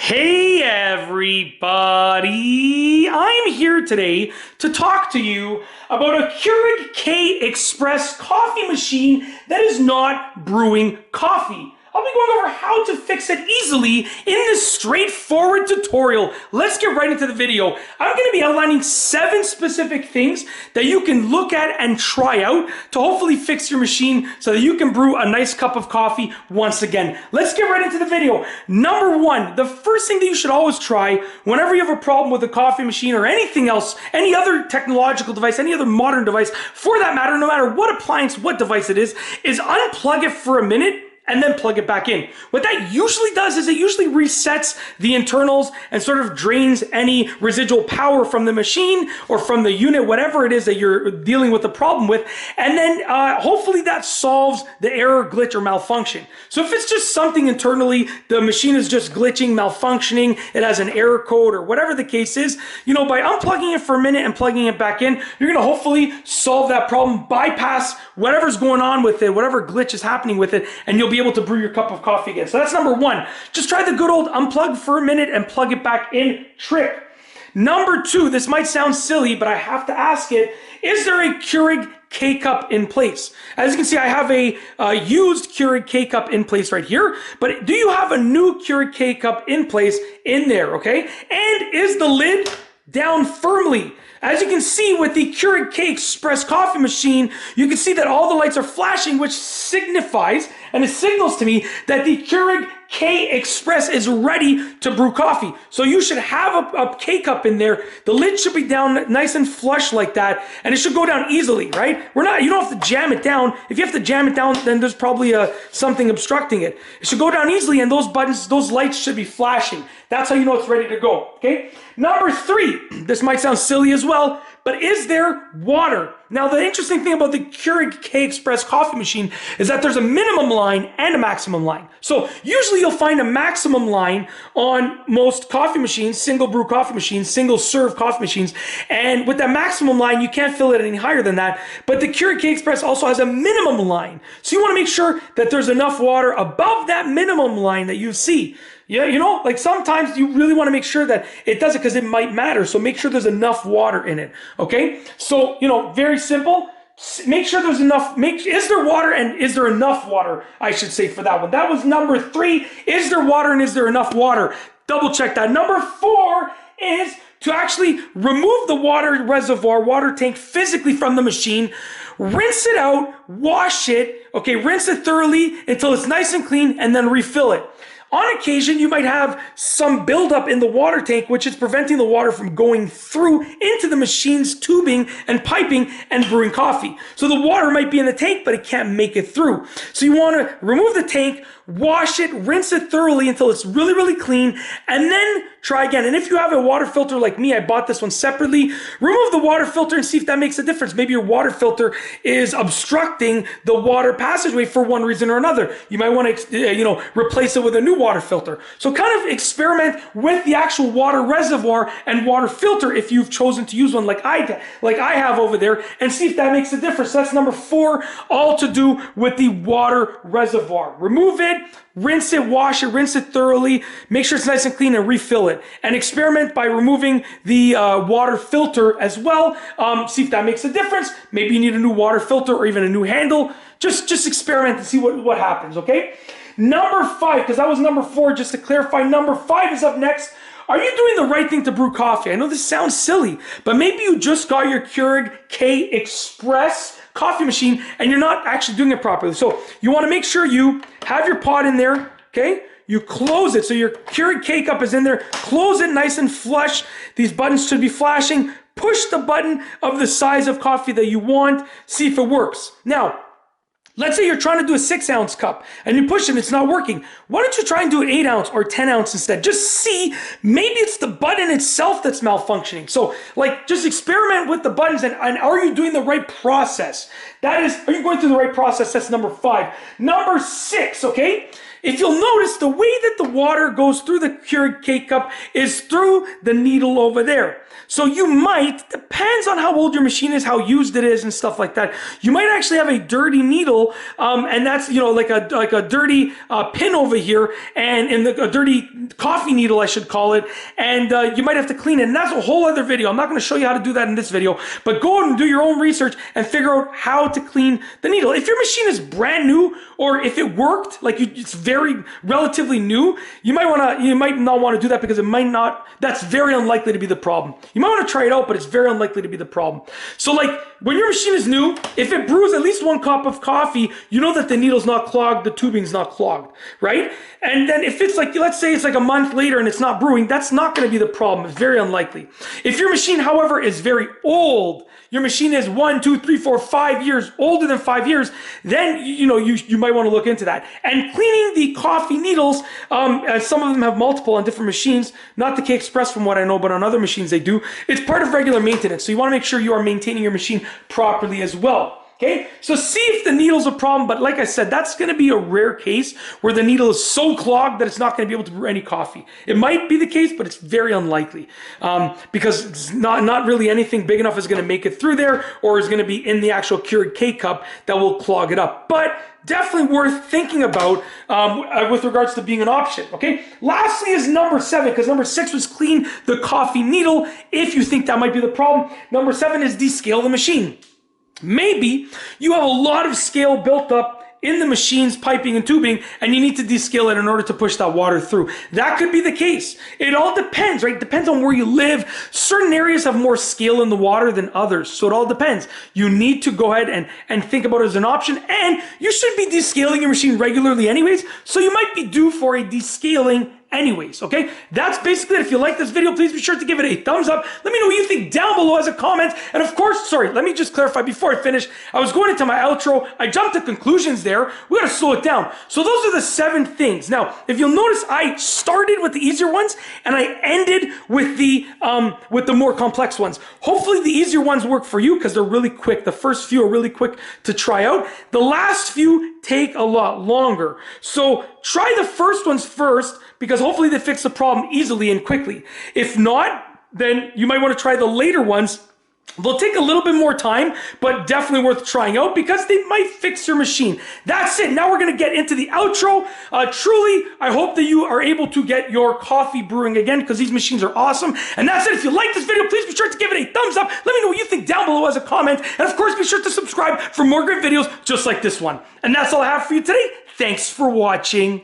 Hey everybody! I'm here today to talk to you about a Keurig K Express coffee machine that is not brewing coffee. I'll be going over how to fix it easily in this straightforward tutorial. Let's get right into the video. I'm going to be outlining 7 specific things that you can look at and try out to hopefully fix your machine so that you can brew a nice cup of coffee once again. Let's get right into the video. Number 1, the first thing that you should always try whenever you have a problem with a coffee machine or anything else, any other technological device, any other modern device, for that matter, no matter what appliance, what device it is unplug it for a minute and then plug it back in. What that usually does is it usually resets the internals and sort of drains any residual power from the machine or from the unit, whatever it is that you're dealing with the problem with, and then hopefully that solves the error, glitch, or malfunction. So if it's just something internally, the machine is just glitching, malfunctioning, it has an error code or whatever the case is, you know, by unplugging it for a minute and plugging it back in, you're gonna hopefully solve that problem, bypass whatever's going on with it, whatever glitch is happening with it, and you'll be able to brew your cup of coffee again. So that's number 1. Just try the good old unplug for a minute and plug it back in trick. Number 2, this might sound silly, but I have to ask it, is there a Keurig K cup in place? As you can see, I have a used Keurig K cup in place right here, but do you have a new Keurig K cup in place in there, okay? And is the lid down firmly? As you can see with the Keurig K Express coffee machine, you can see that all the lights are flashing, which signifies, and it signals to me that the Keurig K Express is ready to brew coffee. So you should have a K cup in there. The lid should be down nice and flush like that, and it should go down easily, right? You don't have to jam it down. If you have to jam it down, then there's probably something obstructing it. It should go down easily, and those buttons, those lights should be flashing. That's how you know it's ready to go, okay? Number 3, this might sound silly as well, but is there water? Now, the interesting thing about the Keurig K Express coffee machine is that there's a minimum line and a maximum line. So usually you'll find a maximum line on most coffee machines, single brew coffee machines, single serve coffee machines. And with that maximum line, you can't fill it any higher than that. But the Keurig K Express also has a minimum line. So you want to make sure that there's enough water above that minimum line that you see. Yeah, you know, like sometimes you really want to make sure that it does it because it might matter. So make sure there's enough water in it. Okay. So, you know, very simple. Make sure there's enough. Is there water and is there enough water? I should say for that one. That was number 3. Is there water and is there enough water? Double check that. Number 4 is to actually remove the water reservoir, water tank physically from the machine. Rinse it out, wash it. Okay. Rinse it thoroughly until it's nice and clean and then refill it. On occasion, you might have some buildup in the water tank, which is preventing the water from going through into the machine's tubing and piping and brewing coffee. So the water might be in the tank, but it can't make it through. So you want to remove the tank, wash it, rinse it thoroughly until it's really, really clean, and then try again. And if you have a water filter like me, I bought this one separately, remove the water filter and see if that makes a difference. Maybe your water filter is obstructing the water passageway for one reason or another. You might want to, replace it with a new water filter. So kind of experiment with the actual water reservoir and water filter if you've chosen to use one like I have over there, and see if that makes a difference. That's number 4, all to do with the water reservoir. Remove it, rinse it, wash it, rinse it thoroughly, make sure it's nice and clean, and refill it. And experiment by removing the water filter as well. See if that makes a difference. Maybe you need a new water filter or even a new handle. Just experiment and see what happens, okay? Number 5, because that was number 4, just to clarify, number 5 is up next. Are you doing the right thing to brew coffee? I know this sounds silly, but maybe you just got your Keurig K Express coffee machine and you're not actually doing it properly. So you want to make sure you have your pot in there, okay? You close it. So your Keurig K cup is in there. Close it nice and flush. These buttons should be flashing. Push the button of the size of coffee that you want. See if it works. Now, let's say you're trying to do a 6-ounce cup and you push it and it's not working. Why don't you try and do an 8-ounce or 10-ounce instead? Just see, maybe it's the button itself that's malfunctioning. So just experiment with the buttons and are you doing the right process? Are you going through the right process? That's number 5. Number 6, okay? if you'll notice, the way that the water goes through the Keurig K cup is through the needle over there. So you might, depends on how old your machine is, how used it is and stuff like that, you might actually have a dirty needle, and that's, you know, like a dirty pin over here, and a dirty coffee needle, I should call it, and you might have to clean it, and that's a whole other video. I'm not going to show you how to do that in this video, but go out and do your own research and figure out how to clean the needle. If your machine is brand new, or if it worked, like it's very relatively new, you might not want to do that, because it might not, that's very unlikely to be the problem. You might want to try it out, but it's very unlikely to be the problem. So like when your machine is new, if it brews at least 1 cup of coffee, you know that the needle's not clogged, the tubing's not clogged, right? And then if it's like, let's say it's like a month later and it's not brewing, that's not going to be the problem. It's very unlikely. If your machine, however, is very old, your machine is 1, 2, 3, 4, 5 years, older than 5 years, then you might want to look into that. And cleaning the coffee needles, some of them have multiple on different machines, not the K Express from what I know, but on other machines they do. It's part of regular maintenance, so you want to make sure you are maintaining your machine properly as well. Okay, so see if the needle's a problem, but like I said, that's going to be a rare case where the needle is so clogged that it's not going to be able to brew any coffee. It might be the case, but it's very unlikely, because it's not really anything big enough is going to make it through there, or is going to be in the actual Keurig K cup that will clog it up. But definitely worth thinking about with regards to being an option, okay? Lastly is number 7, because number 6 was clean the coffee needle, if you think that might be the problem. Number 7 is descale the machine. Maybe you have a lot of scale built up in the machine's piping and tubing, and you need to descale it in order to push that water through. That could be the case. It all depends, right? It depends on where you live. Certain areas have more scale in the water than others, so it all depends. You need to go ahead and think about it as an option, and you should be descaling your machine regularly anyways, so you might be due for a descaling anyways, okay? That's basically it. If you like this video, please be sure to give it a thumbs up. Let me know what you think down below as a comment. And of course, sorry, let me just clarify before I finish. I was going into my outro. I jumped to conclusions there. We got to slow it down. So those are the 7 things. Now, if you'll notice, I started with the easier ones and I ended with the more complex ones. Hopefully the easier ones work for you because they're really quick. The first few are really quick to try out. The last few take a lot longer. So try the first ones first, because hopefully they fix the problem easily and quickly. If not, then you might want to try the later ones. They'll take a little bit more time, but definitely worth trying out because they might fix your machine. That's it. Now we're going to get into the outro. Truly, I hope that you are able to get your coffee brewing again, because these machines are awesome. And that's it. If you like this video, please be sure to give it a thumbs up. Let me know what you think down below as a comment. And of course, be sure to subscribe for more great videos just like this one. And that's all I have for you today. Thanks for watching.